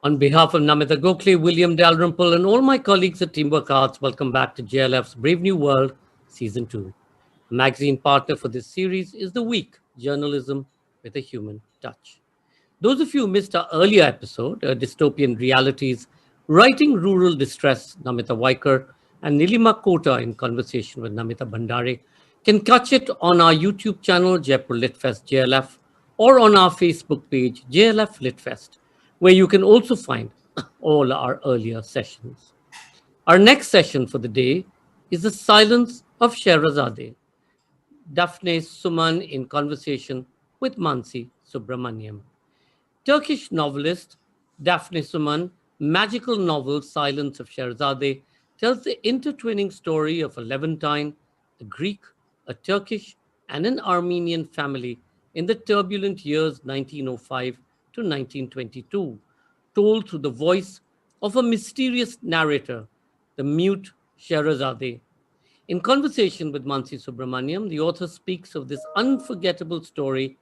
On behalf of Namita Gokhale, William Dalrymple, and all my colleagues at Teamwork Arts, welcome back to JLF's Brave New World, Season 2. The magazine partner for this series is The Week, Journalism with a Human Touch. Those of you who missed our earlier episode, Dystopian Realities, Writing Rural Distress, Namita Vaikar, and Nilima Kota in conversation with Namita Bhandare, can catch it on our YouTube channel, Jaipur Litfest JLF, or on our Facebook page, JLF Litfest, where you can also find all our earlier sessions. Our next session for the day is The Silence of Scheherazade, Defne Suman in conversation with Manasi Subramaniam. Turkish novelist Defne Suman, magical novel Silence of Scheherazade tells the intertwining story of a Levantine, a Greek, a Turkish, and an Armenian family in the turbulent years 1905 to 1922, told through the voice of a mysterious narrator, the mute Scheherazade. In conversation with Manasi Subramaniam, the author speaks of this unforgettable story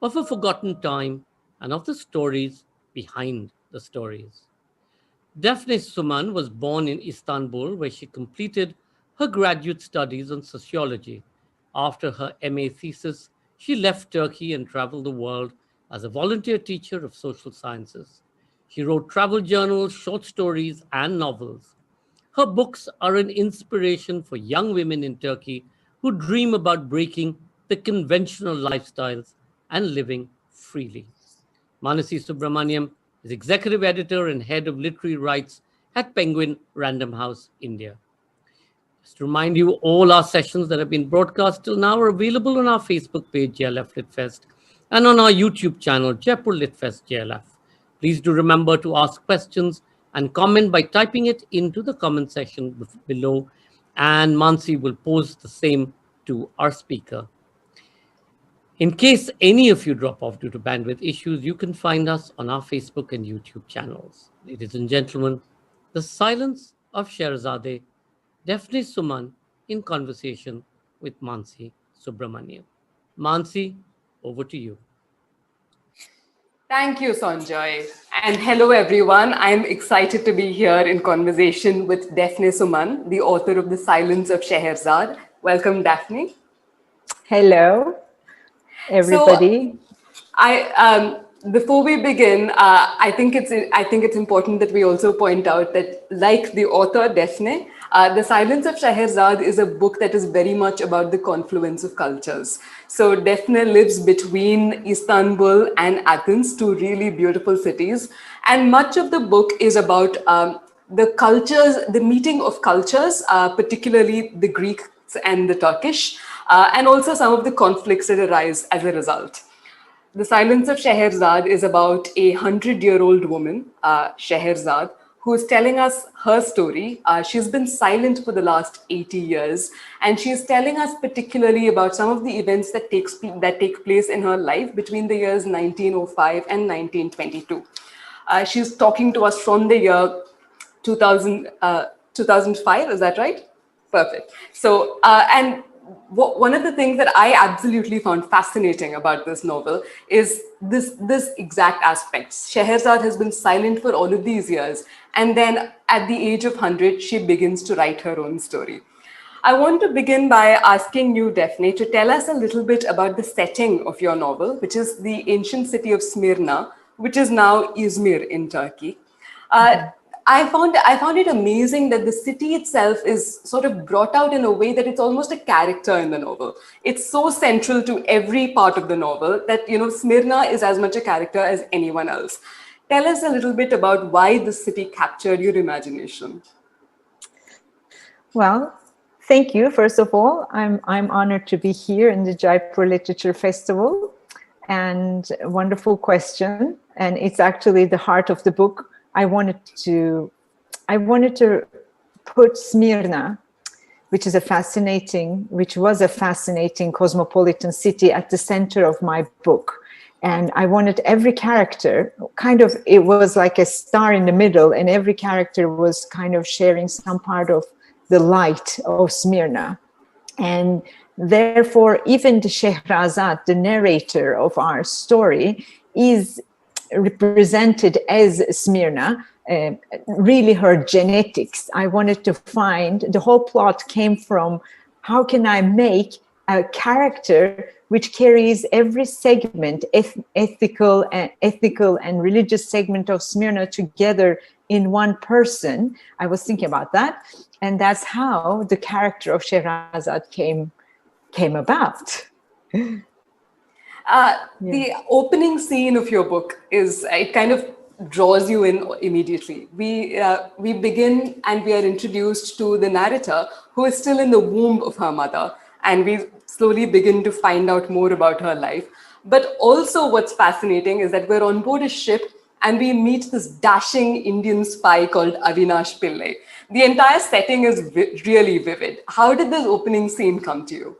of a forgotten time and of the stories behind the stories. Defne Suman was born in Istanbul, where she completed her graduate studies on sociology. After her MA thesis, she left Turkey and traveled the world as a volunteer teacher of social sciences. She wrote travel journals, short stories, and novels. Her books are an inspiration for young women in Turkey who dream about breaking the conventional lifestyles and living freely. Manasi Subramaniam is executive editor and head of literary rights at Penguin Random House, India. Just to remind you, all our sessions that have been broadcast till now are available on our Facebook page, JLF Litfest, and on our YouTube channel, Jaipur Litfest JLF. Please do remember to ask questions and comment by typing it into the comment section below, and Mansi will pose the same to our speaker. In case any of you drop off due to bandwidth issues, you can find us on our Facebook and YouTube channels. Ladies and gentlemen, The Silence of Scheherazade, Defne Suman in conversation with Manasi Subramaniam. Mansi, over to you. Thank you, Sanjay. And hello, everyone. I'm excited to be here in conversation with Defne Suman, the author of The Silence of Scheherazade. Welcome, Daphne. Hello, everybody. So, before we begin, I think it's important that we also point out that, like the author Defne, The Silence of Scheherazade is a book that is very much about the confluence of cultures. So Defne lives between Istanbul and Athens, two really beautiful cities, and much of the book is about the cultures, the meeting of cultures, particularly the Greeks and the Turkish, and also some of the conflicts that arise as a result. The Silence of Scheherazade is about a 100-year-old woman, Scheherazade, who is telling us her story. She's been silent for the last 80 years, and she's telling us particularly about some of the events that take place in her life between the years 1905 and 1922. She's talking to us from the year 2005, is that right? Perfect. So, and one of the things that I absolutely found fascinating about this novel is this exact aspect. Scheherazade has been silent for all of these years, and then at the age of 100, she begins to write her own story. I want to begin by asking you, Defne, to tell us a little bit about the setting of your novel, which is the ancient city of Smyrna, which is now Izmir in Turkey. I found it amazing that the city itself is sort of brought out in a way that it's almost a character in the novel. It's so central to every part of the novel that, Smyrna is as much a character as anyone else. Tell us a little bit about why the city captured your imagination. Well, thank you. First of all, I'm honored to be here in the Jaipur Literature Festival, and a wonderful question. And it's actually the heart of the book. I wanted to put Smyrna, which was a fascinating cosmopolitan city, at the center of my book. And I wanted every character, it was like a star in the middle, and every character was kind of sharing some part of the light of Smyrna. And therefore, even the Scheherazade, the narrator of our story, is represented as Smyrna, really her genetics. I wanted to find, the whole plot came from, how can I make a character which carries every segment, ethical and religious segment of Smyrna together in one person. I was thinking about that, and that's how the character of Scheherazade came about. The opening scene of your book it kind of draws you in immediately. We begin and we are introduced to the narrator, who is still in the womb of her mother, and we slowly begin to find out more about her life. But also what's fascinating is that we're on board a ship and we meet this dashing Indian spy called Avinash Pillai. The entire setting is really vivid. How did this opening scene come to you?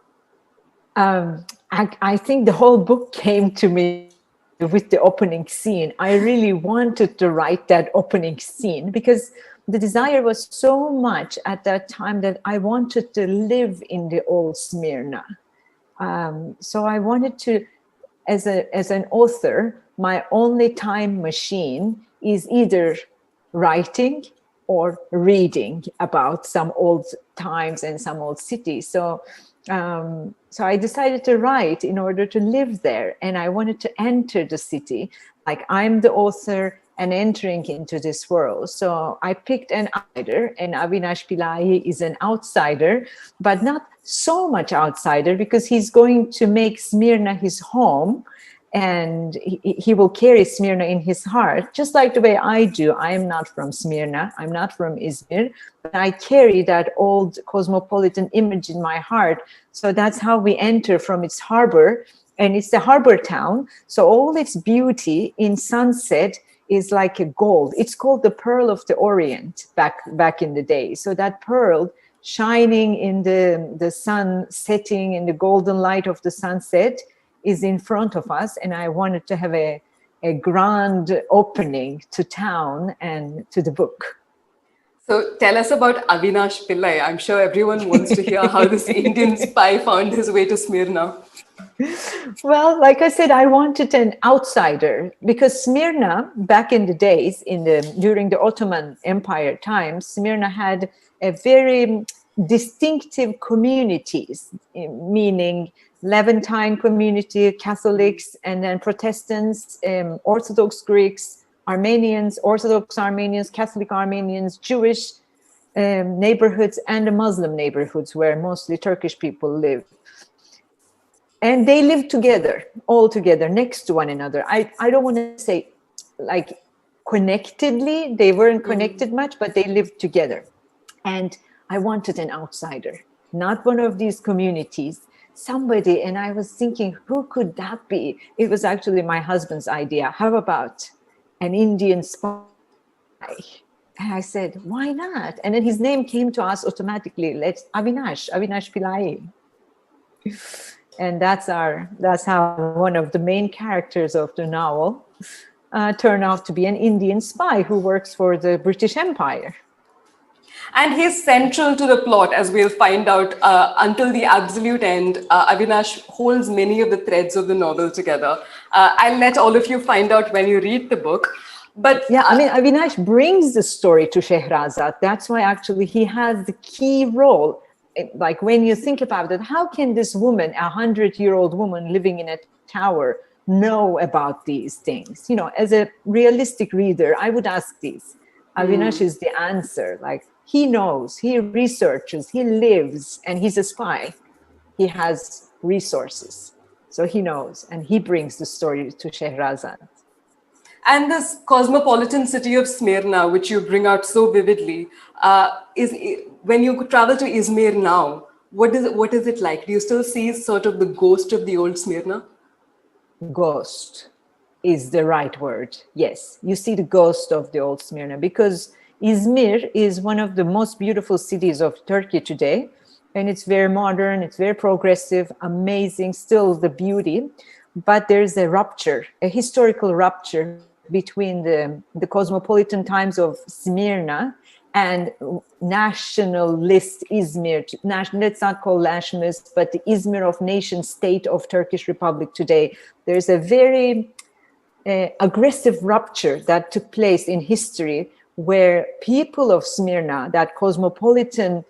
I think the whole book came to me with the opening scene. I really wanted to write that opening scene because the desire was so much at that time that I wanted to live in the old Smyrna. So I wanted to, as an author, my only time machine is either writing or reading about some old times and some old cities. So I decided to write in order to live there, and I wanted to enter the city. Like, I'm the author and entering into this world. So I picked an outsider, and Avinash Pillai is an outsider, but not so much outsider, because he's going to make Smyrna his home, and he will carry Smyrna in his heart, just like the way I do. I am not from Smyrna, I'm not from Izmir, but I carry that old cosmopolitan image in my heart. So that's how we enter from its harbor, and it's a harbor town. So all its beauty in sunset is like a gold. It's called the Pearl of the Orient back in the day. So that pearl shining in the sun setting, in the golden light of the sunset, is in front of us. And I wanted to have a grand opening to town and to the book. So tell us about Avinash Pillai. I'm sure everyone wants to hear how this Indian spy found his way to Smyrna. Well, like I said, I wanted an outsider, because Smyrna, back in the days, during the Ottoman Empire times, Smyrna had a very distinctive communities, meaning Levantine community, Catholics, and then Protestants, Orthodox Greeks, Armenians, Orthodox Armenians, Catholic Armenians, Jewish neighborhoods, and the Muslim neighborhoods where mostly Turkish people live. And they live together, all together, next to one another. I don't want to say like connectedly, they weren't connected much, but they lived together. And I wanted an outsider, not one of these communities, somebody. And I was thinking, who could that be? It was actually my husband's idea. How about an Indian spy? And I said, why not? And then his name came to us automatically. Let's Avinash Pillai. And that's how one of the main characters of the novel turned out to be an Indian spy who works for the British Empire. And he's central to the plot, as we'll find out, until the absolute end. Avinash holds many of the threads of the novel together. I'll let all of you find out when you read the book. But yeah, I mean, Avinash brings the story to Scheherazade. That's why actually he has the key role. Like, when you think about it, how can this woman, 100-year-old woman living in a tower, know about these things? You know, as a realistic reader, I would ask these. Avinash is the answer. Like, he knows, he researches, he lives, and he's a spy. He has resources, so he knows, and he brings the story to Scheherazade. And this cosmopolitan city of Smyrna, which you bring out so vividly, when you travel to Izmir now, what is it like? Do you still see sort of the ghost of the old Smyrna? Ghost is the right word. Yes, you see the ghost of the old Smyrna, because Izmir is one of the most beautiful cities of Turkey today. And it's very modern, it's very progressive, amazing, still the beauty. But there's a rupture, a historical rupture between the cosmopolitan times of Smyrna and nationalist Izmir. Let's not call nationalist, but the Izmir of nation state of Turkish Republic today. There's a very aggressive rupture that took place in history, where people of Smyrna, that cosmopolitan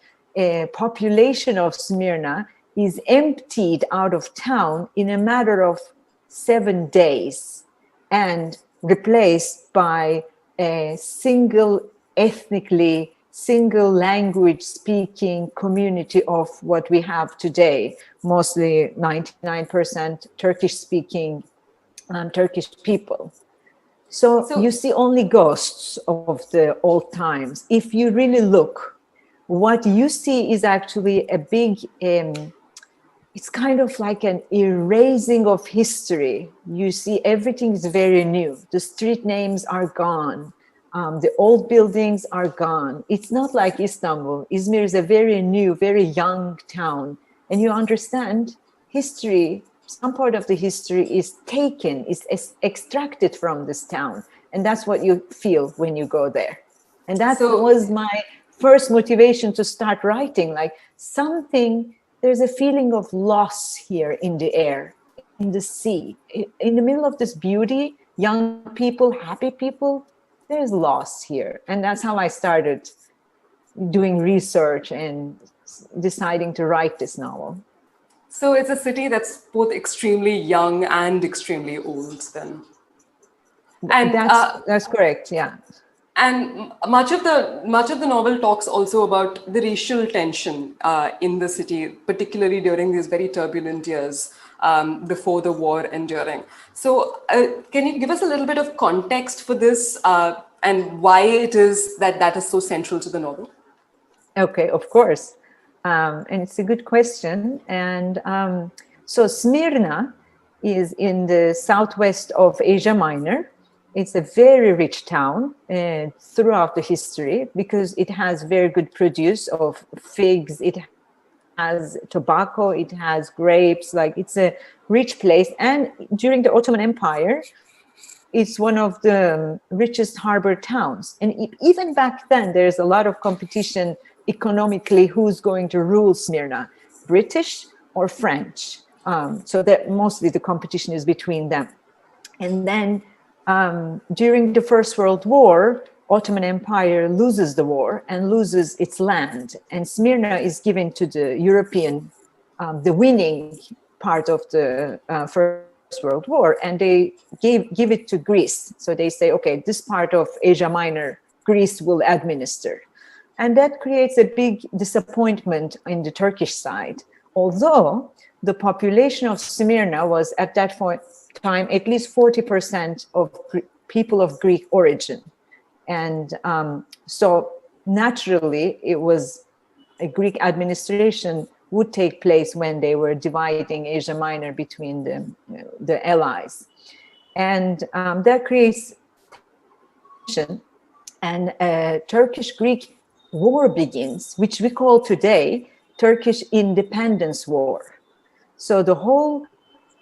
population of Smyrna, is emptied out of town in a matter of 7 days and replaced by a single ethnically, single language speaking community of what we have today, mostly 99% Turkish speaking Turkish people. So you see only ghosts of the old times. If you really look, what you see is actually a big, it's kind of like an erasing of history. You see everything is very new. The street names are gone. The old buildings are gone. It's not like Istanbul. Izmir is a very new, very young town. And you understand history, some part of the history is taken, is extracted from this town. And that's what you feel when you go there. And that was my first motivation to start writing, like something, there's a feeling of loss here in the air, in the sea, in the middle of this beauty, young people, happy people, there's loss here. And that's how I started doing research and deciding to write this novel. So it's a city that's both extremely young and extremely old then. And that's correct, yeah. And much of the novel talks also about the racial tension in the city, particularly during these very turbulent years before the war and during. So can you give us a little bit of context for this and why it is that is so central to the novel? Okay, of course. And it's a good question. And so Smyrna is in the southwest of Asia Minor. It's a very rich town throughout the history because it has very good produce of figs. It has tobacco, it has grapes, like it's a rich place. And during the Ottoman Empire, it's one of the richest harbor towns. And even back then, there's a lot of competition economically, who's going to rule Smyrna, British or French. So that mostly the competition is between them. And then during the First World War, Ottoman Empire loses the war and loses its land. And Smyrna is given to the European, the winning part of the First World War, and they give it to Greece. So they say, okay, this part of Asia Minor, Greece will administer. And that creates a big disappointment in the Turkish side. Although the population of Smyrna was at that time at least 40% of people of Greek origin. And so naturally, it was a Greek administration would take place when they were dividing Asia Minor between the allies. And that creates tension. And a Turkish-Greek war begins, which we call today Turkish Independence War. So the whole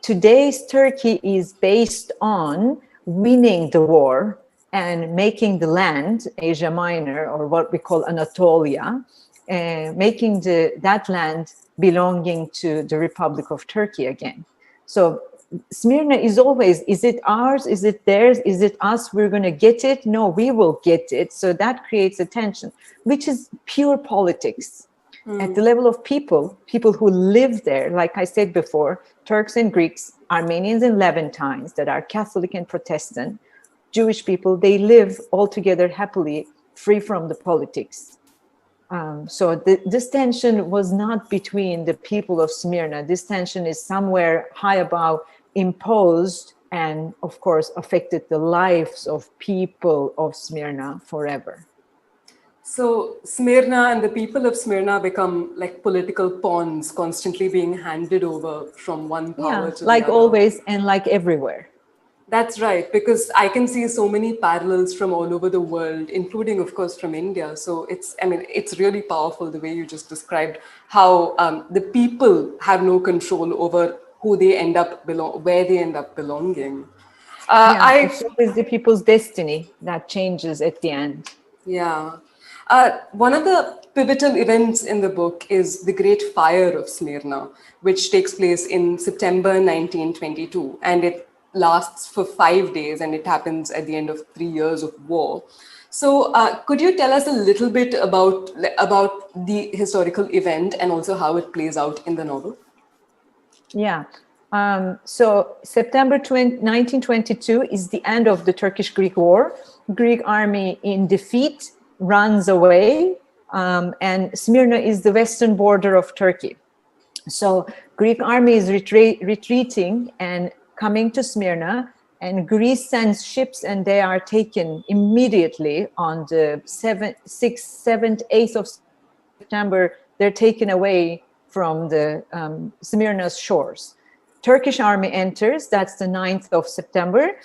today's Turkey is based on winning the war and making the land, Asia Minor, or what we call Anatolia, making that land belonging to the Republic of Turkey again. So Smyrna is always, is it ours? Is it theirs? Is it us? We're going to get it? No, we will get it. So that creates a tension, which is pure politics. At the level of people who live there, like I said before, Turks and Greeks, Armenians and Levantines that are Catholic and Protestant, Jewish people, they live all together happily, free from the politics. So this tension was not between the people of Smyrna. This tension is somewhere high above, imposed, and of course affected the lives of people of Smyrna forever. So Smyrna and the people of Smyrna become like political pawns, constantly being handed over from one power to the like other. Always and like everywhere. That's right, because I can see so many parallels from all over the world, including, of course, from India. So it's really powerful the way you just described how the people have no control over who they end up where they end up belonging. It's always the people's destiny that changes at the end. Yeah. One of the pivotal events in the book is the Great Fire of Smyrna, which takes place in September 1922. And it lasts for 5 days, and it happens at the end of 3 years of war. So could you tell us a little bit about the historical event and also how it plays out in the novel? Yeah. So September 1922 is the end of the Turkish-Greek War. Greek army in defeat runs away, and Smyrna is the western border of Turkey. So Greek army is retreating and coming to Smyrna, and Greece sends ships, and they are taken immediately on the 7th, 8th of September. They're taken away from the Smyrna's shores. Turkish army enters, that's the 9th of September,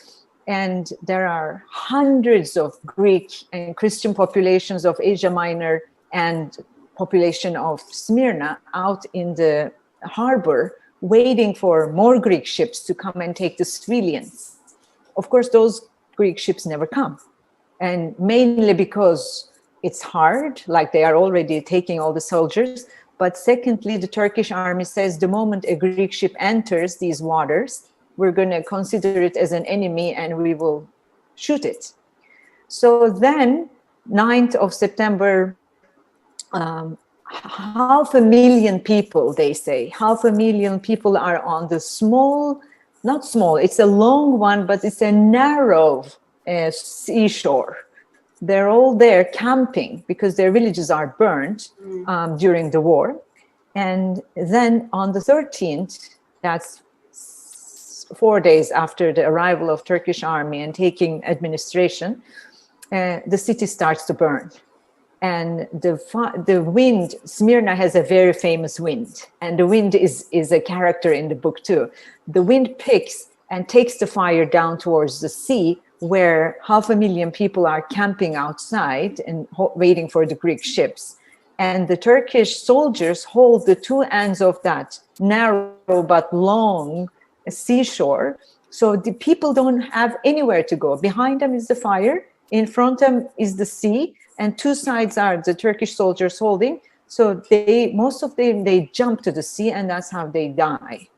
and there are hundreds of Greek and Christian populations of Asia Minor and population of Smyrna out in the harbor waiting for more Greek ships to come and take the civilians. Of course, those Greek ships never come, and mainly because it's hard, like they are already taking all the soldiers. But secondly, the Turkish army says the moment a Greek ship enters these waters, we're going to consider it as an enemy and we will shoot it. So then, 9th of September, 500,000 people, they say, 500,000 people are on the small, not small, it's a long one, but it's a narrow seashore. They're all there camping because their villages are burned during the war. And then on the 13th, that's 4 days after the arrival of Turkish army and taking administration, the city starts to burn. And the wind, Smyrna has a very famous wind, and the wind is a character in the book too. The wind picks and takes the fire down towards the sea, where 500,000 people are camping outside and waiting for the Greek ships. And the Turkish soldiers hold the two ends of that narrow but long seashore. So the people don't have anywhere to go. Behind them is the fire, in front of them is the sea, and two sides are the Turkish soldiers holding. So most of them, they jump to the sea, and that's how they die.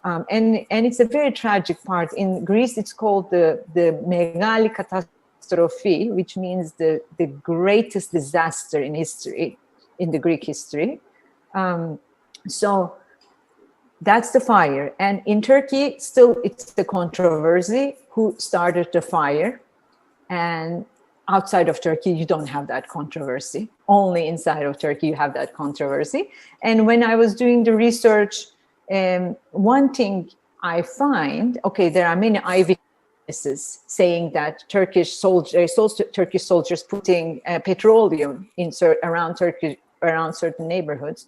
And it's a very tragic part. In Greece, it's called the Megali Catastrophe, which means the greatest disaster in history, in the Greek history. So that's the fire. And in Turkey, still it's the controversy who started the fire. And outside of Turkey, you don't have that controversy. Only inside of Turkey, you have that controversy. And when I was doing the research, one thing I find, okay, there are many eyewitnesses saying that Turkish soldiers putting petroleum around certain neighborhoods.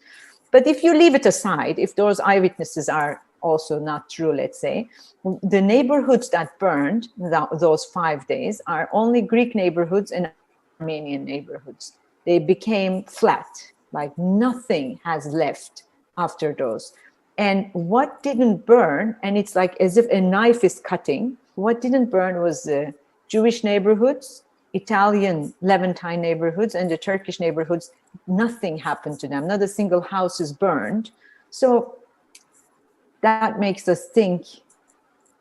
But if you leave it aside, if those eyewitnesses are also not true, let's say, the neighborhoods that burned those 5 days are only Greek neighborhoods and Armenian neighborhoods. They became flat, like nothing has left after those. And what didn't burn, and it's like as if a knife is cutting, what didn't burn was the Jewish neighborhoods, Italian Levantine neighborhoods, and the Turkish neighborhoods. Nothing happened to them. Not a single house is burned. So that makes us think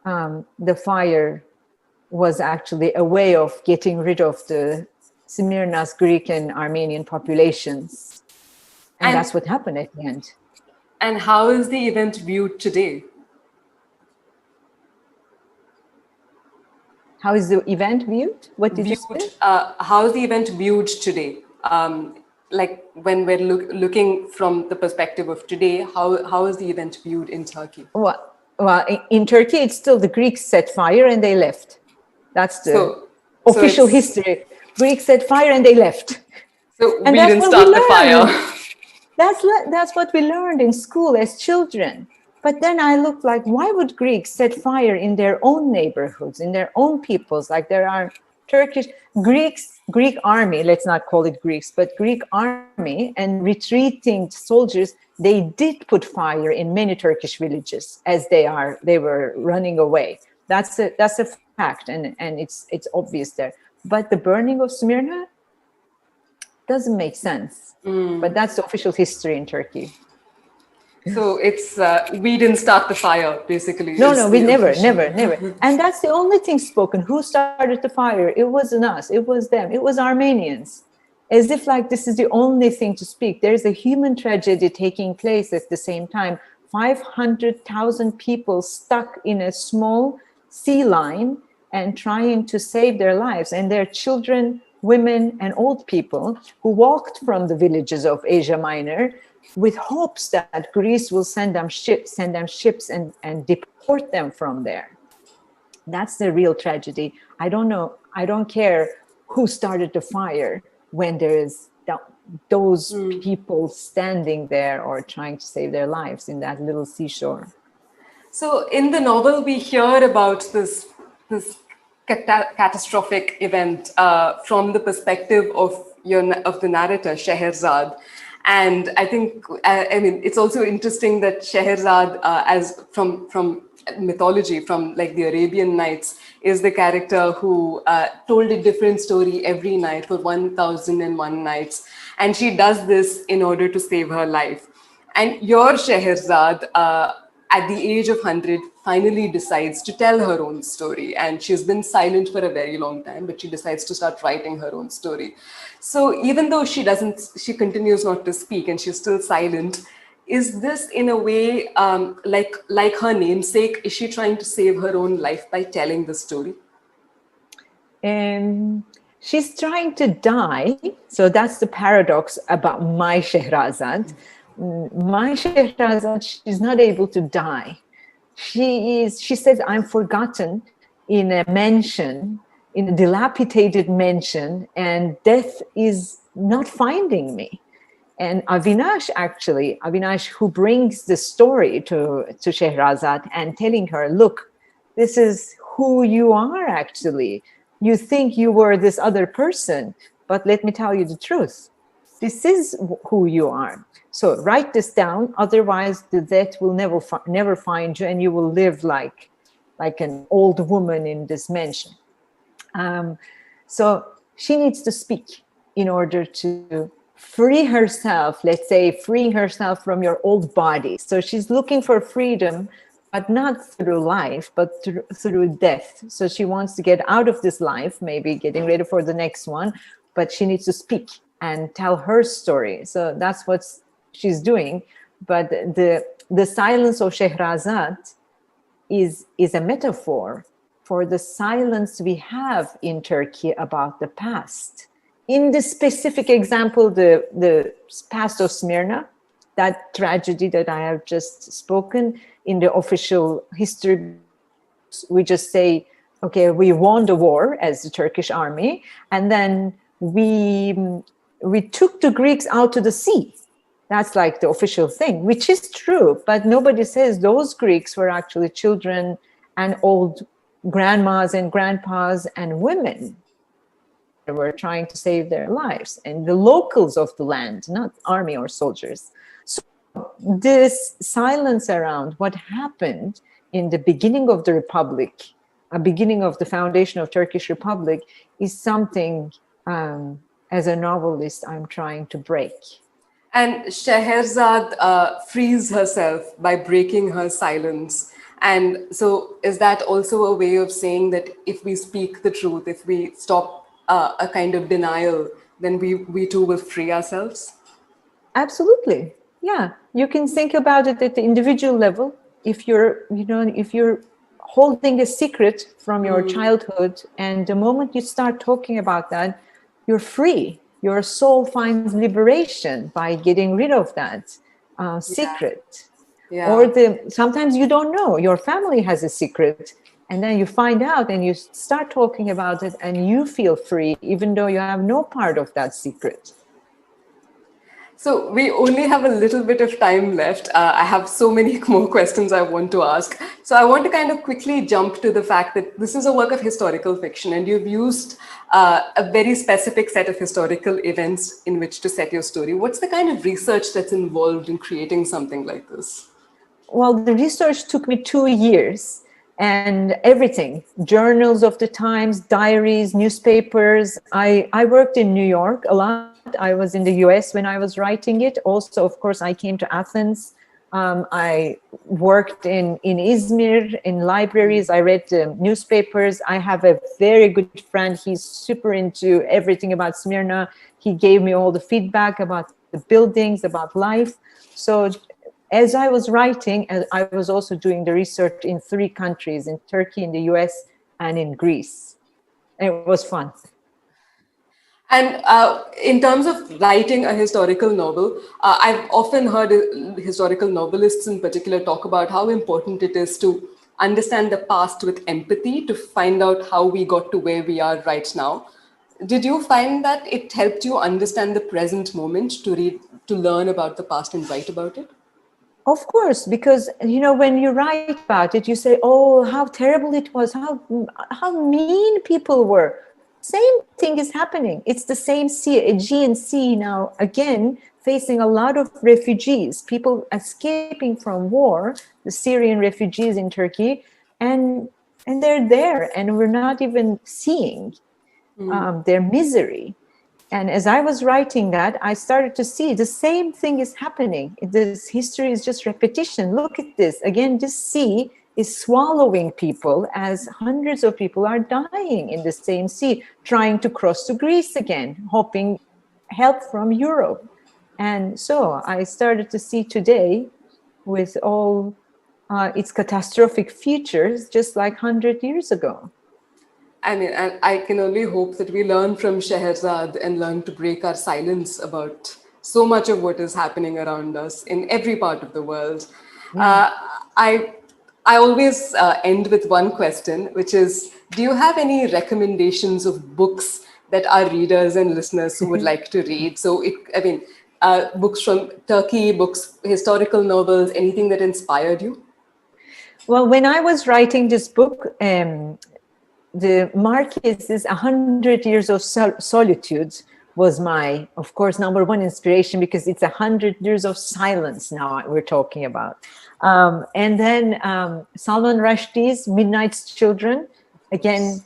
the fire was actually a way of getting rid of the Smyrna's Greek and Armenian populations. And that's what happened at the end. And how is the event viewed today? How is the event viewed? What did you say? How is the event viewed today? Like when we're looking from the perspective of today, how is the event viewed in Turkey? Well, in Turkey, it's still the Greeks set fire and they left. That's the official history. Greeks set fire and they left. So and we didn't start the fire. That's what we learned in school as children. But then I looked like, why would Greeks set fire in their own neighborhoods, in their own peoples? Like there are Greek army, let's not call it Greeks, but Greek army and retreating soldiers, they did put fire in many Turkish villages as they were running away. That's a fact, and it's obvious there. But the burning of Smyrna doesn't make sense. But that's the official history in Turkey. So it's we didn't start the fire, basically. No, Is no, we the never, official. never, never. And that's the only thing spoken. Who started the fire? It wasn't us. It was them. It was Armenians. As if like this is the only thing to speak. There's a human tragedy taking place at the same time. 500,000 people stuck in a small sea line and trying to save their lives. And their children, women, and old people who walked from the villages of Asia Minor with hopes that Greece will send them ships and deport them from there. That's the real tragedy. I don't know. I don't care who started the fire when there is those people standing there or trying to save their lives in that little seashore. So in the novel, we hear about this catastrophic event from the perspective of the narrator Scheherazade. And I think, I mean, it's also interesting that Scheherazade, as from mythology, from like the Arabian Nights, is the character who told a different story every night for 1001 nights. And she does this in order to save her life. And your Scheherazade, at the age of 100, finally decides to tell her own story. And she's been silent for a very long time, but she decides to start writing her own story. So even though she continues not to speak and she's still silent, is this in a way like her namesake? Is she trying to save her own life by telling the story? She's trying to die. So that's the paradox about my Scheherazade. My Scheherazade, she's not able to die. She says, I'm forgotten in a mansion, in a dilapidated mansion, and death is not finding me. And Avinash, who brings the story to Scheherazade and telling her, look, this is who you are actually. You think you were this other person, but let me tell you the truth. This is who you are. So write this down, otherwise the death will never find you, and you will live like an old woman in this mansion. So she needs to speak in order to free herself, let's say, freeing herself from your old body. So she's looking for freedom, but not through life, but through death. So she wants to get out of this life, maybe getting ready for the next one, but she needs to speak and tell her story. So that's what she's doing. But the silence of Scheherazade is a metaphor for the silence we have in Turkey about the past. In this specific example, the past of Smyrna, that tragedy that I have just spoken, in the official history, we just say, okay, we won the war as the Turkish army, and then we took the Greeks out to the sea. That's like the official thing, which is true, but nobody says those Greeks were actually children and old grandmas and grandpas and women that were trying to save their lives, and the locals of the land, not army or soldiers. So this silence around what happened in the beginning of the Republic, a beginning of the foundation of Turkish Republic, is something as a novelist I'm trying to break. And Scheherazade frees herself by breaking her silence. And so is that also a way of saying that if we speak the truth, if we stop a kind of denial, then we too will free ourselves? Absolutely. Yeah. You can think about it at the individual level. If you're holding a secret from your childhood, and the moment you start talking about that, you're free. Your soul finds liberation by getting rid of that secret. Yeah. Or sometimes you don't know, your family has a secret, and then you find out and you start talking about it and you feel free, even though you have no part of that secret. So we only have a little bit of time left. I have so many more questions I want to ask. So I want to kind of quickly jump to the fact that this is a work of historical fiction, and you've used a very specific set of historical events in which to set your story. What's the kind of research that's involved in creating something like this? Well, the research took me 2 years, and everything, journals of the times, diaries, newspapers. I worked in New York a lot. I was in the US when I was writing it. Also, of course, I came to Athens I worked in Izmir, in libraries. I read newspapers. I have a very good friend. He's super into everything about Smyrna. He gave me all the feedback about the buildings, about life. So as I was writing, I was also doing the research in 3 countries, in Turkey, in the US, and in Greece. And it was fun. And in terms of writing a historical novel, I've often heard historical novelists in particular talk about how important it is to understand the past with empathy to find out how we got to where we are right now. Did you find that it helped you understand the present moment to learn about the past and write about it? Of course, because when you write about it, you say, "Oh, how terrible it was! How mean people were." Same thing is happening. It's the same sea, Aegean Sea now again, facing a lot of refugees, people escaping from war, the Syrian refugees in Turkey, and they're there, and we're not even seeing their misery. And as I was writing that, I started to see the same thing is happening. This history is just repetition. Look at this. Again, this sea is swallowing people as hundreds of people are dying in the same sea, trying to cross to Greece again, hoping help from Europe. And so I started to see today with all its catastrophic features, just like 100 years ago. I mean, and I can only hope that we learn from Scheherazade and learn to break our silence about so much of what is happening around us in every part of the world. I always end with one question, which is, do you have any recommendations of books that our readers and listeners who would like to read? So, books from Turkey, books, historical novels, anything that inspired you? Well, when I was writing this book, the Marquis's 100 Years of Solitude was my, of course, number one inspiration, because it's 100 years of silence now we're talking about. And then Salman Rushdie's Midnight's Children, again,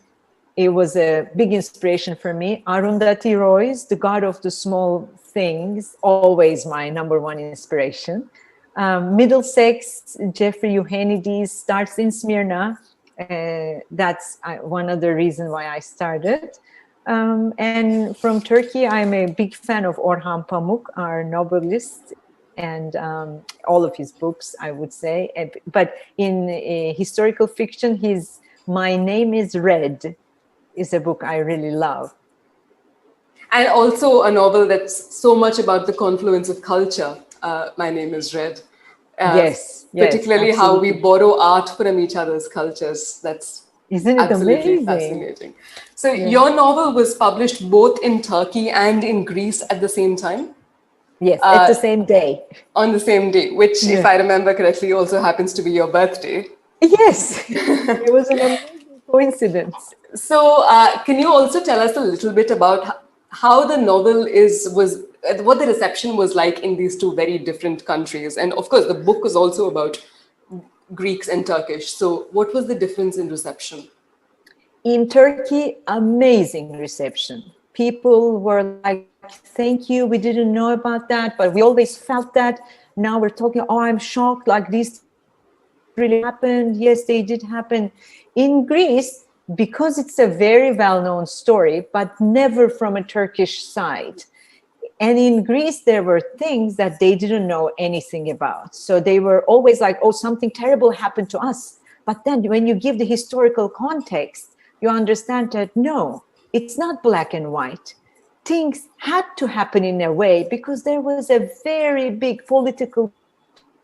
it was a big inspiration for me. Arundhati Roy's The God of the Small Things, always my number one inspiration. Middlesex, Jeffrey Eugenides starts in Smyrna. That's one of the reasons why I started. And from Turkey, I'm a big fan of Orhan Pamuk, our novelist, and all of his books, I would say. But in historical fiction, his My Name is Red is a book I really love. And also a novel that's so much about the confluence of culture, My Name is Red. Yes, particularly how we borrow art from each other's cultures. Isn't it absolutely amazing? Fascinating. So your novel was published both in Turkey and in Greece at the same time? Yes, at the same day. On the same day, which, if I remember correctly, also happens to be your birthday. Yes, it was an amazing coincidence. So can you also tell us a little bit about how the novel what the reception was like in these two very different countries? And of course, the book was also about Greeks and Turkish. So what was the difference in reception? In Turkey, amazing reception. People were like, thank you, we didn't know about that, but we always felt that. Now we're talking, oh, I'm shocked, like this really happened. Yes, they did happen. In Greece, because it's a very well-known story, but never from a Turkish side. And in Greece, there were things that they didn't know anything about. So they were always like, oh, something terrible happened to us. But then when you give the historical context, you understand that, no, it's not black and white. Things had to happen in a way because there was a very big political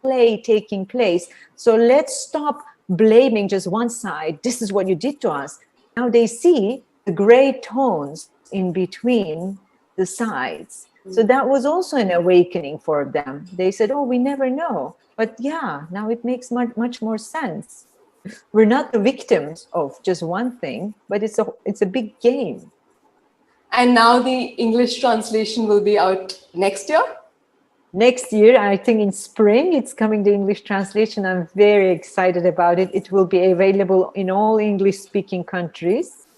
play taking place. So let's stop blaming just one side. This is what you did to us. Now they see the gray tones in between the sides. So that was also an awakening for them. They said, oh, we never know. But yeah, now it makes much more sense. We're not the victims of just one thing, but it's a big game. And now the English translation will be out next year? Next year, I think in spring, it's coming, the English translation. I'm very excited about it. It will be available in all English-speaking countries.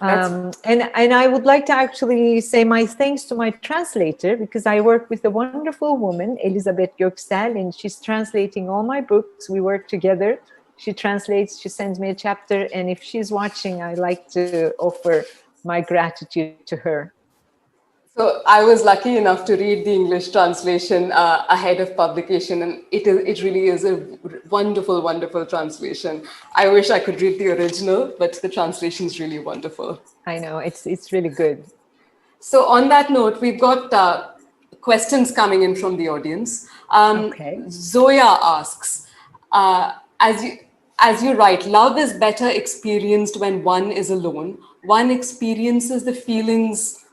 And I would like to actually say my thanks to my translator, because I work with a wonderful woman, Elizabeth Göksel, and she's translating all my books. We work together. She translates, she sends me a chapter, and if she's watching, I like to offer my gratitude to her. So I was lucky enough to read the English translation ahead of publication, and it really is a wonderful, wonderful translation. I wish I could read the original, but the translation is really wonderful. I know, it's really good. So on that note, we've got questions coming in from the audience. Okay. Zoya asks, as you write, love is better experienced when one is alone. One experiences the feelings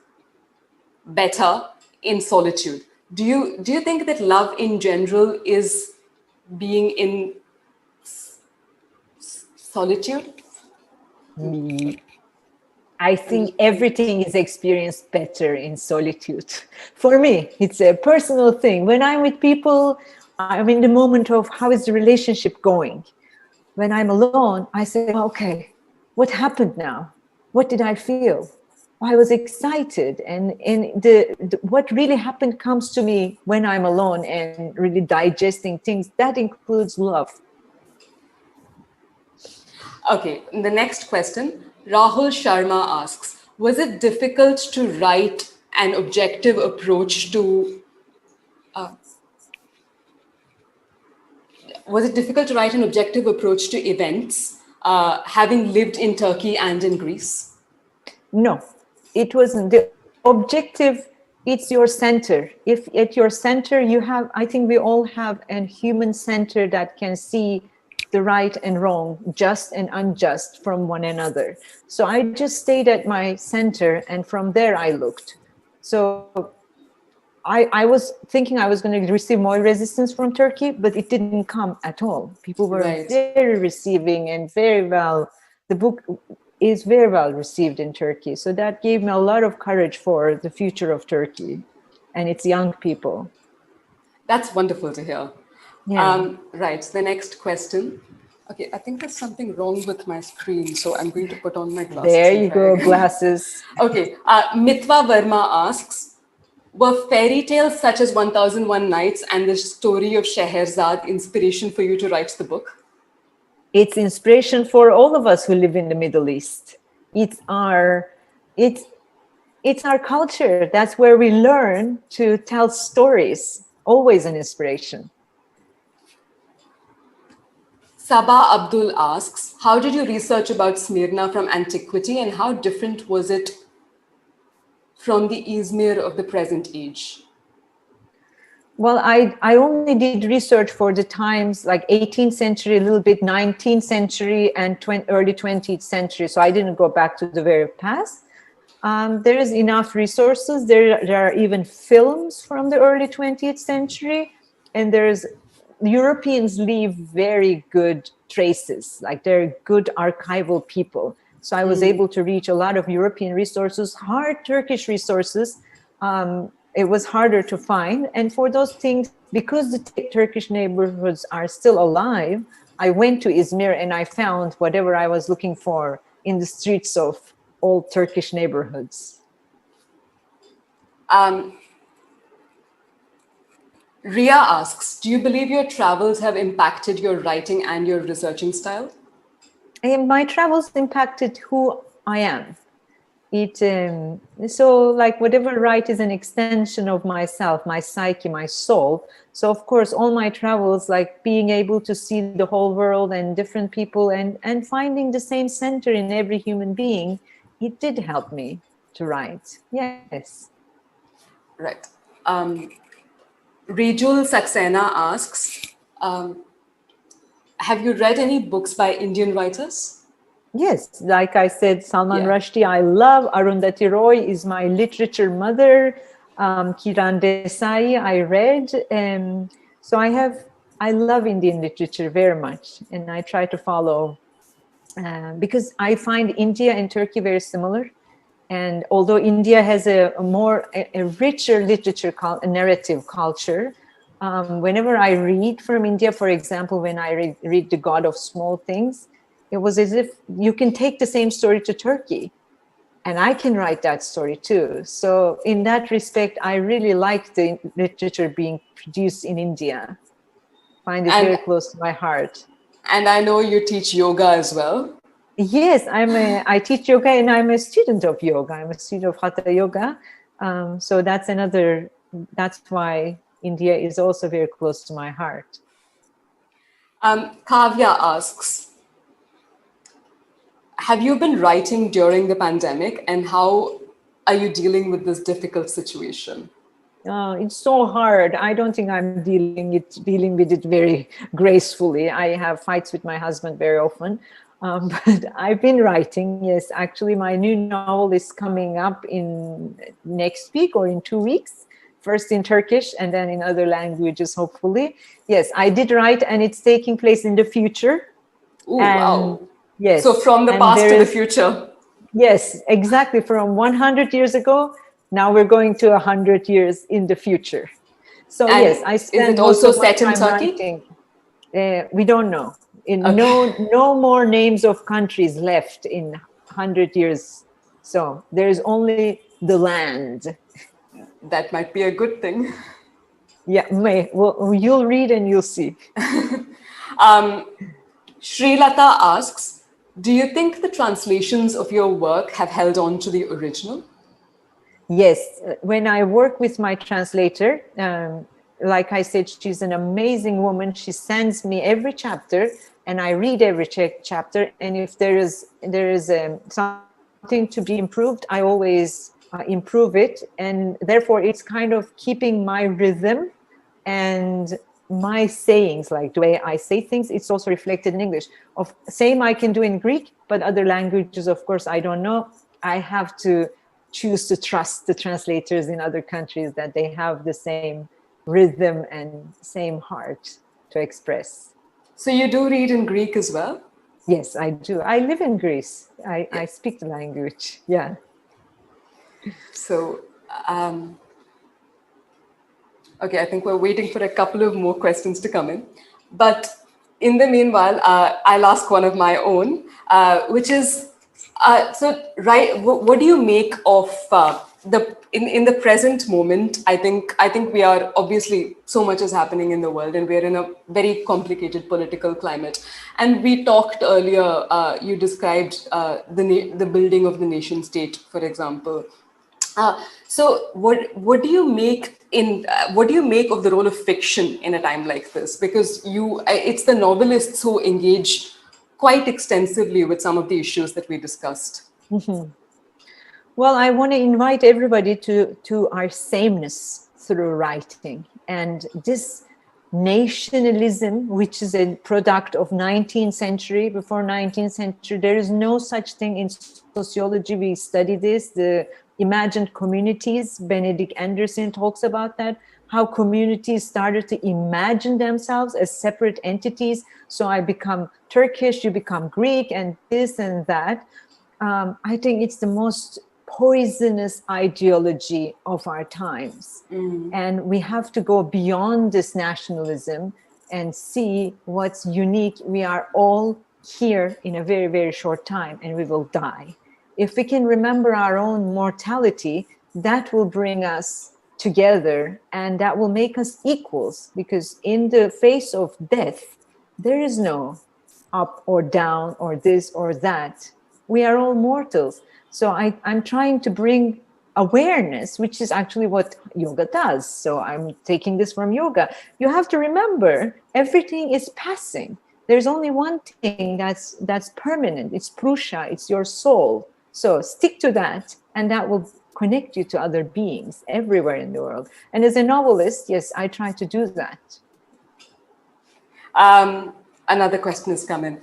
better in solitude. Do you think that love in general is being in solitude? I think everything is experienced better in solitude. For me, it's a personal thing. When I'm with people, I'm in the moment of how is the relationship going. When I'm alone, I say, okay, what happened now? What did I feel? I was excited, and what really happened comes to me when I'm alone and really digesting things. That includes love. Okay, the next question, Rahul Sharma asks, was it difficult to write an objective approach to events, having lived in Turkey and in Greece? No, it wasn't. The objective, it's your center. If at your center you have, I think we all have a human center that can see the right and wrong, just and unjust from one another. So I just stayed at my center, and from there I looked. So I was thinking I was going to receive more resistance from Turkey, but it didn't come at all. People were very receiving and very well. The book is very well received in Turkey. So that gave me a lot of courage for the future of Turkey and its young people. That's wonderful to hear. Yeah. Right, the next question. Okay, I think there's something wrong with my screen, so I'm going to put on my glasses. There you go, glasses. Okay, Mitva Verma asks, were fairy tales such as 1001 Nights and the story of Scheherazade inspiration for you to write the book? It's inspiration for all of us who live in the Middle East. It's our culture. That's where we learn to tell stories. Always an inspiration. Sabah Abdul asks, how did you research about Smyrna from Antiquity, and how different was it from the Izmir of the present age? Well, I only did research for the times like 18th century, a little bit 19th century and early 20th century. So I didn't go back to the very past. There is enough resources. There are even films from the early 20th century, and Europeans leave very good traces, like they're good archival people. So I was able to reach a lot of European resources, hard Turkish resources. It was harder to find. And for those things, because the Turkish neighborhoods are still alive, I went to Izmir and I found whatever I was looking for in the streets of old Turkish neighborhoods. Ria asks, do you believe your travels have impacted your writing and your researching style? And my travels impacted who I am. So like whatever I write is an extension of myself, my psyche, my soul. So of course, all my travels, like being able to see the whole world and different people and finding the same center in every human being, it did help me to write. Yes. Right. Rejul Saxena asks, have you read any books by Indian writers? Yes, like I said, Salman Rushdie, I love. Arundhati Roy is my literature mother. Kiran Desai, I read. So I love Indian literature very much. And I try to follow, because I find India and Turkey very similar. And although India has a richer literature, a narrative culture, whenever I read from India, for example, when I read The God of Small Things, it was as if you can take the same story to Turkey. And I can write that story too. So in that respect, I really like the literature being produced in India. Find it very close to my heart. And I know you teach yoga as well. Yes, I teach yoga and I'm a student of yoga. I'm a student of Hatha yoga. So that's why India is also very close to my heart. Kavya asks, have you been writing during the pandemic, and how are you dealing with this difficult situation? It's so hard. I don't think I'm dealing with it very gracefully. I have fights with my husband very often. But I've been writing. Yes, actually, my new novel is coming up in next week or in 2 weeks. First in Turkish and then in other languages, hopefully. Yes, I did write, and it's taking place in the future. Ooh, wow. Yes. So from the past to the future. Yes, exactly. From 100 years ago, now we're going to 100 years in the future. So and yes, I spend is it most also of my set in time Turkey? writing. We don't know. No more names of countries left in 100 years. So there's only the land. That might be a good thing. Yeah, well, you'll read and you'll see. Srilata asks, do you think the translations of your work have held on to the original? Yes, when I work with my translator, like I said, she's an amazing woman. She sends me every chapter, and I read every chapter. And if there is something to be improved, I always improve it. And therefore, it's kind of keeping my rhythm and my sayings, like the way I say things. It's also reflected in English. Same I can do in Greek, but other languages, of course, I don't know. I have to choose to trust the translators in other countries that they have the same rhythm and same heart to express. So you do read in Greek as well? Yes, I do. I live in Greece. I speak the language. Yeah. So, okay, I think we're waiting for a couple of more questions to come in. But in the meanwhile, I'll ask one of my own, which is, what do you make of in the present moment? I think we are, obviously, so much is happening in the world, and we're in a very complicated political climate. And we talked earlier, you described the building of the nation state, for example. So what do you make of the role of fiction in a time like this? Because it's the novelists who engage quite extensively with some of the issues that we discussed. Mm-hmm. Well, I want to invite everybody to our sameness through writing. And this nationalism, which is a product of 19th century, before 19th century, there is no such thing in sociology. We study this, the imagined communities. Benedict Anderson talks about that, how communities started to imagine themselves as separate entities. So I become Turkish, you become Greek, and this and that. I think it's the most poisonous ideology of our times. And we have to go beyond this nationalism and see what's unique. We are all here in a very, very short time, and we will die. If we can remember our own mortality, that will bring us together, and that will make us equals, because in the face of death, there is no up or down or this or that. We are all mortals. So I'm trying to bring awareness, which is actually what yoga does. So I'm taking this from yoga. You have to remember, everything is passing. There's only one thing that's permanent. It's Prusha, it's your soul. So stick to that, and that will connect you to other beings everywhere in the world. And as a novelist, yes, I try to do that. Another question has come in.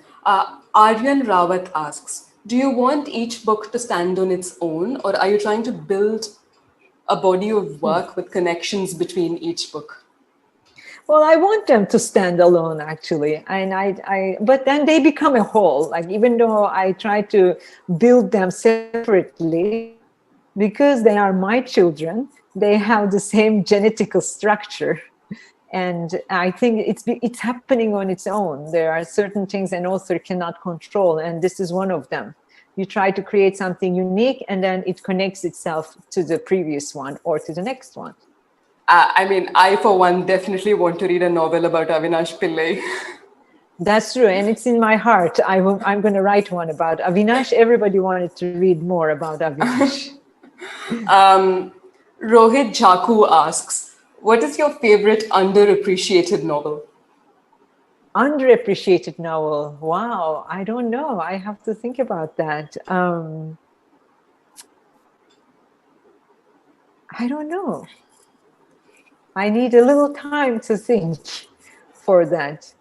Aryan Rawat asks, do you want each book to stand on its own, or are you trying to build a body of work with connections between each book? Well, I want them to stand alone, actually, and but then they become a whole. Like, even though I try to build them separately, because they are my children, they have the same genetical structure. And I think it's happening on its own. There are certain things an author cannot control, and this is one of them. You try to create something unique, and then it connects itself to the previous one or to the next one. I mean, I, for one, definitely want to read a novel about Avinash Pillai. That's true, and it's in my heart. I'm going to write one about Avinash. Everybody wanted to read more about Avinash. Rohit Jhaku asks, what is your favorite underappreciated novel? Underappreciated novel. Wow, I don't know. I have to think about that. I don't know. I need a little time to think for that.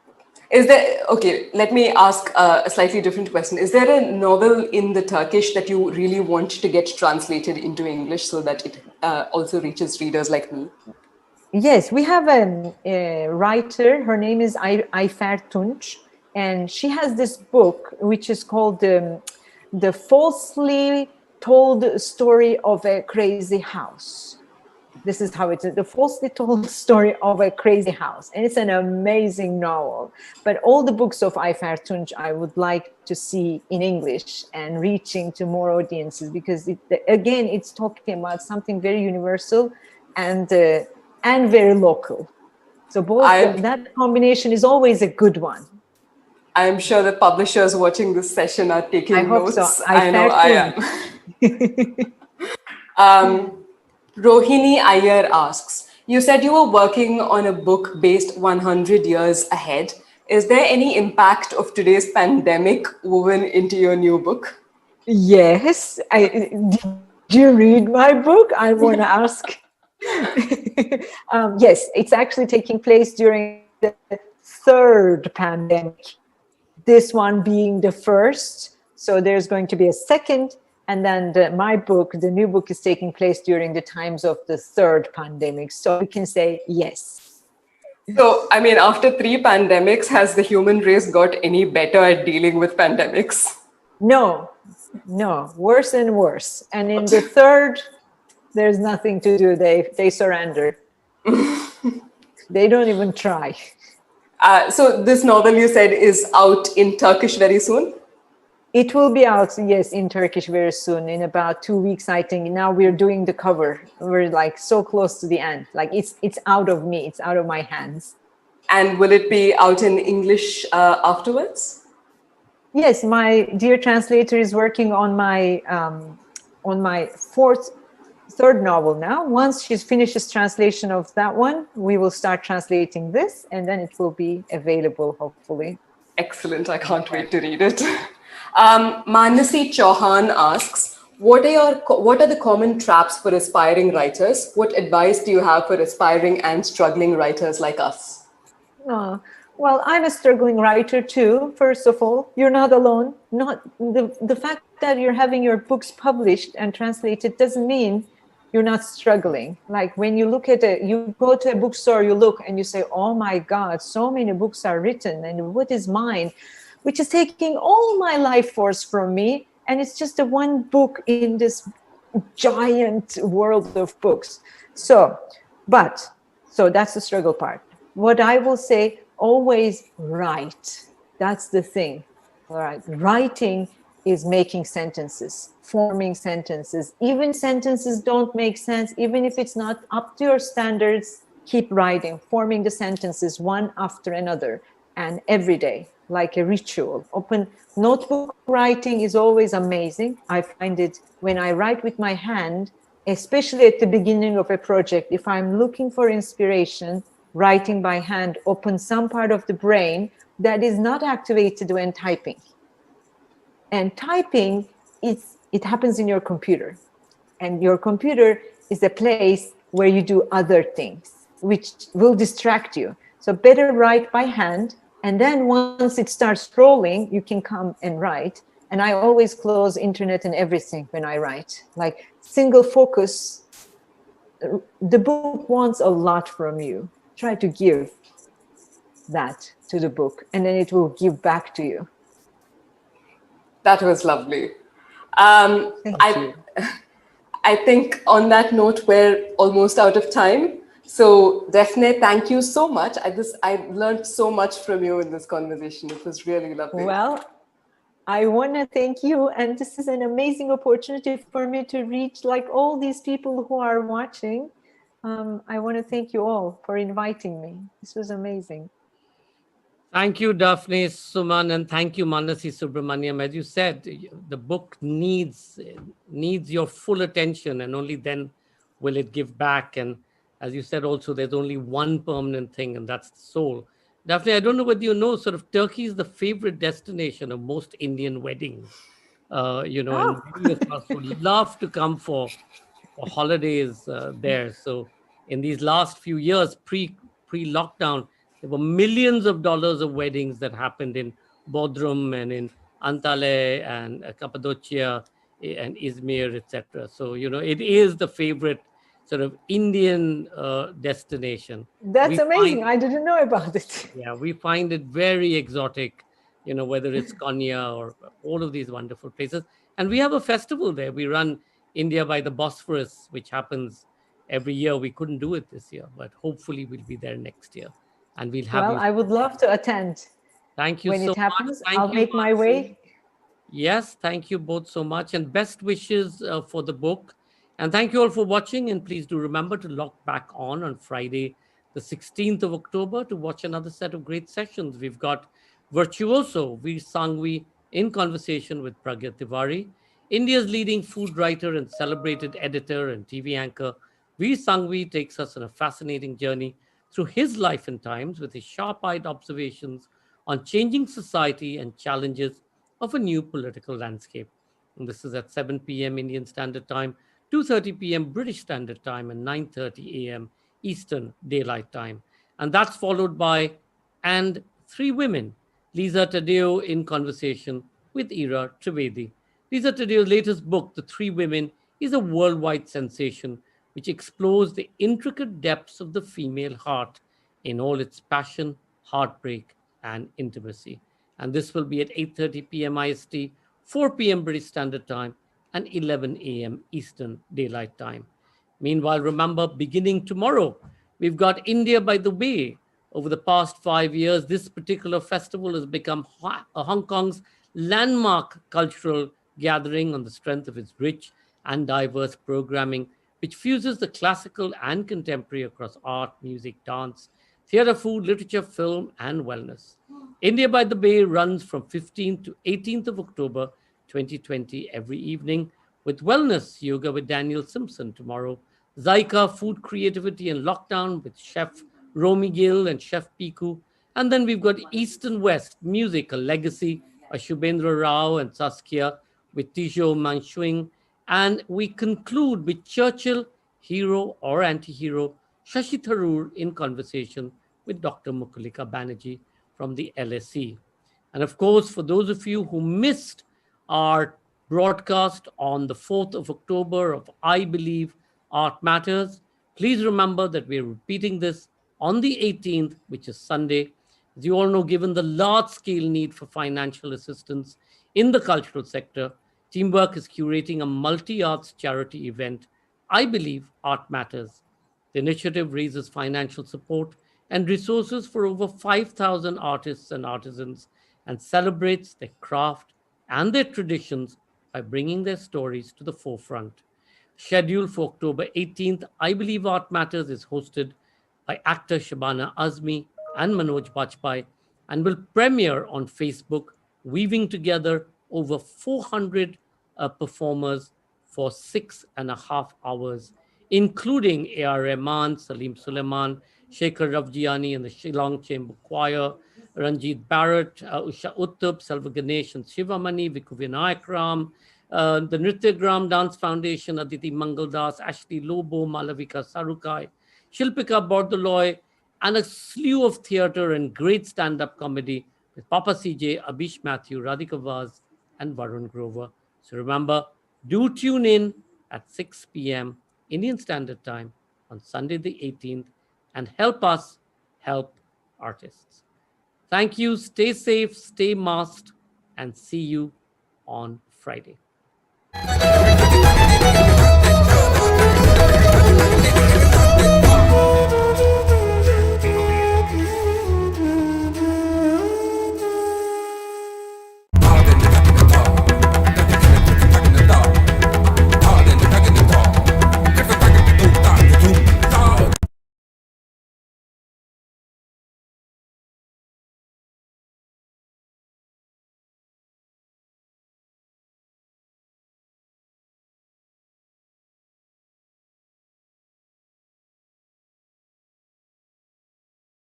Is there, okay, let me ask a slightly different question. Is there a novel in the Turkish that you really want to get translated into English so that it also reaches readers like me? Yes, we have a writer. Her name is Ayfer Tunç, and she has this book which is called The Falsely Told Story of a Crazy House. This is how it's the falsely told story of a crazy house. And it's an amazing novel. But all the books of Ayfer Tunç I would like to see in English and reaching to more audiences, because again, it's talking about something very universal and very local. So that combination is always a good one. I'm sure the publishers watching this session are taking notes. I hope so. I know I am. Rohini Iyer asks, you said you were working on a book based 100 years ahead. Is there any impact of today's pandemic woven into your new book? Yes. Did you read my book? I want to ask. Yes, it's actually taking place during the third pandemic. This one being the first. So there's going to be a second. And then my book, the new book, is taking place during the times of the third pandemic. So we can say yes. So, I mean, after 3 pandemics, has the human race got any better at dealing with pandemics? No, worse and worse. And in the third, there's nothing to do. They surrender. They don't even try. So this novel you said is out in Turkish very soon? It will be out, yes, in Turkish very soon, in about 2 weeks, I think. Now we're doing the cover. We're like so close to the end. Like it's out of me, it's out of my hands. And will it be out in English afterwards? Yes, my dear translator is working on my third novel now. Once she finishes translation of that one, we will start translating this, and then it will be available, hopefully. Excellent, I can't wait to read it. Manasi Chauhan asks, what are the common traps for aspiring writers? What advice do you have for aspiring and struggling writers like us? Well, I'm a struggling writer too. First of all, you're not alone. Not the fact that you're having your books published and translated doesn't mean you're not struggling. Like when you look at you go to a bookstore, you look and you say, oh my God, so many books are written, and what is mine? Which is taking all my life force from me. And it's just a one book in this giant world of books. So that's the struggle part. What I will say, always write. That's the thing. All right. Writing is making sentences, forming sentences. Even sentences don't make sense. Even if it's not up to your standards, keep writing, forming the sentences one after another, and every day, like a ritual. Open notebook writing is always amazing. I find it when I write with my hand, especially at the beginning of a project, if I'm looking for inspiration, writing by hand opens some part of the brain that is not activated when typing. And typing, it happens in your computer. And your computer is a place where you do other things, which will distract you. So better write by hand. And then once it starts scrolling, you can come and write. And I always close internet and everything when I write. Like single focus. The book wants a lot from you. Try to give that to the book, and then it will give back to you. That was lovely. Thank you. I think on that note, we're almost out of time. So Defne, thank you so much. I learned so much from you in this conversation. It was really lovely. Well, I want to thank you. And this is an amazing opportunity for me to reach like all these people who are watching. I want to thank you all for inviting me. This was amazing. Thank you, Defne Suman, and thank you, Manasi Subramaniam. As you said, the book needs your full attention, and only then will it give back. And as you said, also there's only one permanent thing, and that's the soul. Daphne, I don't know whether you know, sort of Turkey is the favorite destination of most Indian weddings. And Oh, many of us would love to come for holidays there. So in these last few years, pre lockdown, there were millions of dollars of weddings that happened in Bodrum and in Antalya and Cappadocia and Izmir, etc. So it is the favorite sort of Indian destination. that's We find amazing. I didn't know about it. Yeah, we find it very exotic, whether it's Konya or all of these wonderful places. And we have a festival there. We run India by the Bosphorus, which happens every year. We couldn't do it this year, but hopefully we'll be there next year. And we'll have Well, you. I would love to attend. Thank you When so it much. happens, Thank I'll you, make my Manasi. way. Yes, thank you both so much, and best wishes for the book. And thank you all for watching. And please do remember to log back on Friday, the 16th of October, to watch another set of great sessions. We've got Virtuoso Veer Sangvi in conversation with Pragya Tiwari, India's leading food writer and celebrated editor and TV anchor. Veer Sangvi takes us on a fascinating journey through his life and times with his sharp eyed observations on changing society and challenges of a new political landscape. And this is at 7 p.m. Indian Standard Time, 2:30 p.m. British Standard Time, and 9:30 a.m. Eastern Daylight Time. And that's followed by And Three Women, Lisa Tadeo in conversation with Ira Trivedi. Lisa Tadeo's latest book, The Three Women, is a worldwide sensation which explores the intricate depths of the female heart in all its passion, heartbreak, and intimacy. And this will be at 8:30 p.m. IST, 4 p.m. British Standard Time, and 11 a.m. Eastern Daylight Time. Meanwhile, remember, beginning tomorrow, we've got India by the Bay. Over the past 5 years, this particular festival has become Hong Kong's landmark cultural gathering on the strength of its rich and diverse programming, which fuses the classical and contemporary across art, music, dance, theatre, food, literature, film, and wellness. India by the Bay runs from 15th to 18th of October 2020 every evening, with Wellness Yoga with Daniel Simpson tomorrow, Zyka Food Creativity and Lockdown with Chef Romy Gill and Chef Piku. And then we've got East and West Music, a Legacy, a Shubhendra Rao and Saskia with Tijo Manshuing. And we conclude with Churchill, Hero or Anti-Hero, Shashi Tharoor in conversation with Dr. Mukulika Banerjee from the LSE. And of course, for those of you who missed our broadcast on the 4th of October of I Believe Art Matters, please remember that we're repeating this on the 18th, which is Sunday. As you all know, given the large scale need for financial assistance in the cultural sector, Teamwork is curating a multi arts charity event, I Believe Art Matters. The initiative raises financial support and resources for over 5,000 artists and artisans and celebrates their craft and their traditions by bringing their stories to the forefront. Scheduled for October 18th, I Believe Art Matters is hosted by actor Shabana Azmi and Manoj Bajpai and will premiere on Facebook, weaving together over 400 performers for 6.5 hours, including A.R. Rahman, Salim Suleiman, Shekhar Ravjiani and the Shillong Chamber Choir, Ranjit Barrett, Usha Uttup, Selva Ganesh and Shivamani, Viku Vinayak Ram, the Nrityagram Dance Foundation, Aditi Mangaldas, Ashley Lobo, Malavika Sarukai, Shilpika Bordoloy, and a slew of theatre and great stand-up comedy with Papa CJ, Abish Matthew, Radhika Vaz, and Varun Grover. So remember, do tune in at 6 p.m. Indian Standard Time on Sunday the 18th and help us help artists. Thank you. Stay safe, stay masked, and see you on Friday.